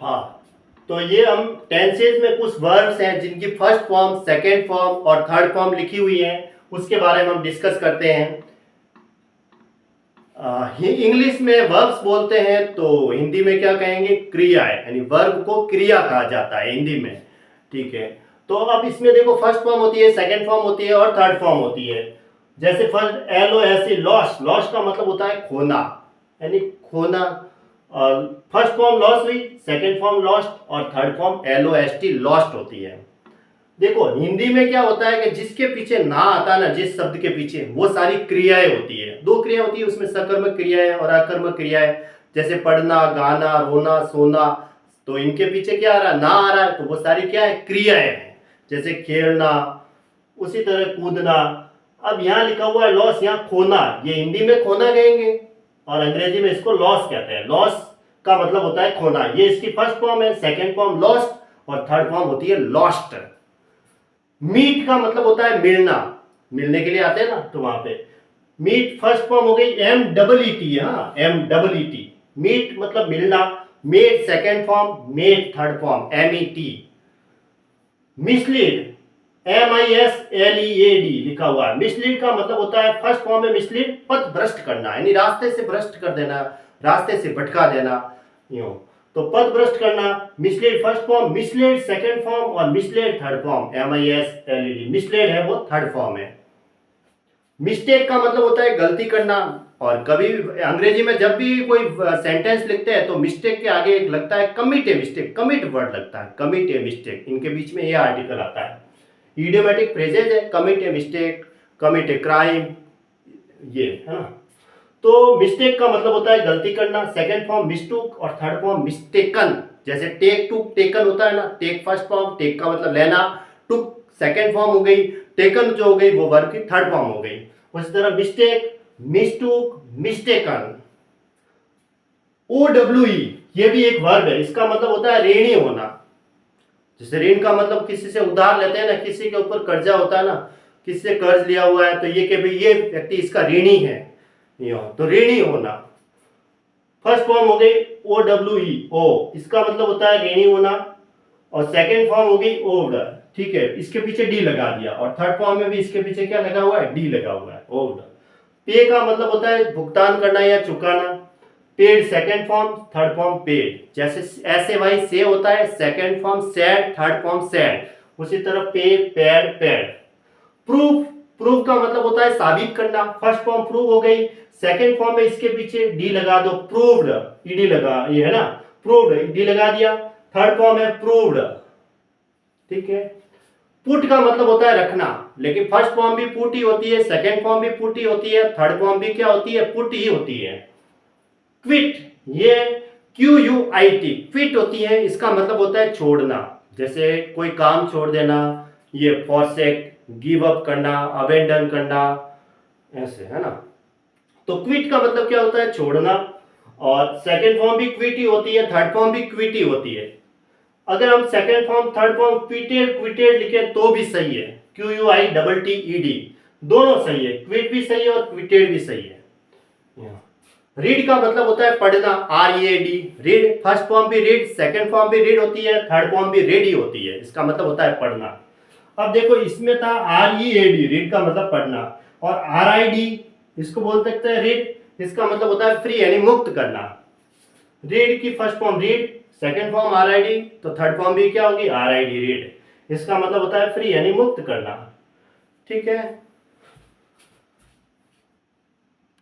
हाँ, तो ये हम टेंसेज में कुछ वर्ब्स हैं जिनकी फर्स्ट फॉर्म, सेकेंड फॉर्म और थर्ड फॉर्म लिखी हुई है, उसके बारे में हम डिस्कस करते हैं। इंग्लिश में वर्ब्स बोलते हैं तो हिंदी में क्या कहेंगे, क्रिया है, यानी वर्ब को क्रिया कहा जाता है हिंदी में। ठीक है, तो अब इसमें देखो फर्स्ट फॉर्म होती है, सेकेंड फॉर्म होती है और थर्ड फॉर्म होती है। जैसे फर्स्ट LOST, लॉस्ट, लॉस्ट का मतलब होता है खोना, यानी खोना। और फर्स्ट फॉर्म लॉस हुई, सेकेंड फॉर्म लॉस्ट और थर्ड फॉर्म LOST, लॉस्ट होती है। देखो हिंदी में क्या होता है कि जिसके पीछे ना आता ना, जिस शब्द के पीछे, वो सारी क्रियाएं होती है। दो क्रिया होती है उसमें, सकर्मक क्रिया है और अकर्मक क्रिया है। जैसे पढ़ना, गाना, रोना, सोना, तो इनके पीछे क्या आ रहा है, ना आ रहा है, तो वो सारी क्या है, क्रियाएं हैं। जैसे खेलना, उसी तरह कूदना। अब यहाँ लिखा हुआ है लॉस, यहाँ खोना, ये हिंदी में खोना कहेंगे और अंग्रेजी में इसको लॉस कहते हैं। लॉस का मतलब होता है खोना, ये इसकी फर्स्ट फॉर्म है, सेकेंड फॉर्म लॉस्ट और थर्ड फॉर्म होती है लॉस्ट। मीट का मतलब होता है मिलना, मिलने के लिए आते हैं ना, तो वहां पे मीट फर्स्ट फॉर्म हो गई MEET। हाँ, MEET, मीट मतलब मिलना। Met second form, met third form MET। Mislead, MISLEAD लिखा हुआ है। मिसलीड का मतलब होता है, फर्स्ट फॉर्म में मिसलीड, पथ भ्रष्ट करना, यानी रास्ते से भ्रष्ट कर देना, रास्ते से भटका देना, यूं। तो पथ भ्रष्ट करना, mislead first form, mislead second form और mislead third form, MISLED। Mislead है वो थर्ड फॉर्म है। मिस्टेक का मतलब होता है गलती करना। और कभी अंग्रेजी में जब भी कोई सेंटेंस लिखते हैं तो मिस्टेक के आगे एक लगता है commit a mistake, commit word लगता है, कमिट ए मिस्टेक, इनके बीच में ये आर्टिकल आता है। इडियोमेटिक फ्रेजेज है, commit a mistake, commit a crime, ये है ना। तो मिस्टेक का मतलब होता है गलती करना, सेकंड फॉर्म मिस्टूक और थर्ड फॉर्म मिस्टेकन। जैसे टेक टूक टेकन होता है ना, टेक फर्स्ट फॉर्म, टेक का मतलब लेना, टुक सेकंड फॉर्म हो गई, टेकन जो हो गई वो वर्ब की थर्ड फॉर्म हो गई। उसी तरह मिस्टेक, मिस्टूक, मिस्टेकन। OWE ये भी एक वर्ब है, इसका मतलब होता है ऋणी होना। जैसे ऋण का मतलब किसी से उधार लेते हैं ना, किसी के ऊपर कर्जा होता है ना, किसी से कर्ज लिया हुआ है तो ये कि भाई ये व्यक्ति इसका ऋणी है, तो ऋणी होना। फर्स्ट फॉर्म हो गई OWE, ओ, इसका मतलब होता है ऋणी होना। और सेकंड फॉर्म हो गई ओव्ड, ठीक है, इसके पीछे डी लगा दिया। और थर्ड फॉर्म में भी इसके पीछे क्या लगा हुआ है, डी लगा हुआ है, ओव्ड। पे का मतलब होता है भुगतान करना या चुकाना। Paid second form, third form paid. जैसे SAY से होता है, second form sad, third form sad. उसी तरह पे, पैड, पैड। प्रूफ, प्रूफ का मतलब होता है साबित करना। फर्स्ट फॉर्म प्रूव हो गई, सेकंड फॉर्म में इसके पीछे डी लगा दो, प्रूव्ड, ईडी लगा, ये है ना, प्रूव्ड, डी लगा दिया। थर्ड फॉर्म है प्रूव्ड, ठीक है। पुट का मतलब होता है रखना, लेकिन फर्स्ट फॉर्म भी पुट ही होती है, सेकंड फॉर्म भी पुट ही होती है, थर्ड फॉर्म भी क्या होती है, पुट ही होती है। क्विट, ये QUIT, क्विट होती है, इसका मतलब होता है छोड़ना। जैसे कोई काम छोड़ देना, ये फॉरसेक, गिव अप करना, अबेंडन करना, ऐसे है ना। तो क्विट का मतलब क्या होता है, छोड़ना। और सेकंड फॉर्म भी क्विट ही होती है, थर्ड फॉर्म भी क्विट ही होती है। अगर हम second form third form quoted quoted लिखे तो भी सही है, QUITTED, दोनों सही है, क्विट भी सही है और क्विटेड भी सही है। रीड का मतलब होता है पढ़ना, READ, रीड। फर्स्ट फॉर्म भी रीड, सेकंड फॉर्म भी रीड होती है, थर्ड फॉर्म भी रीड ही होती है, इसका मतलब होता है पढ़ना। अब देखो इसमें था READ, रीड का मतलब पढ़ना, और RID इसको बोल सकते हैं रीड, इसका मतलब होता है फ्री, यानी मुक्त करना। रीड की first form read, second form RID, तो थर्ड फॉर्म भी क्या होगी, RID, रीड। इसका मतलब होता है फ्री, यानी मुक्त करना, ठीक है।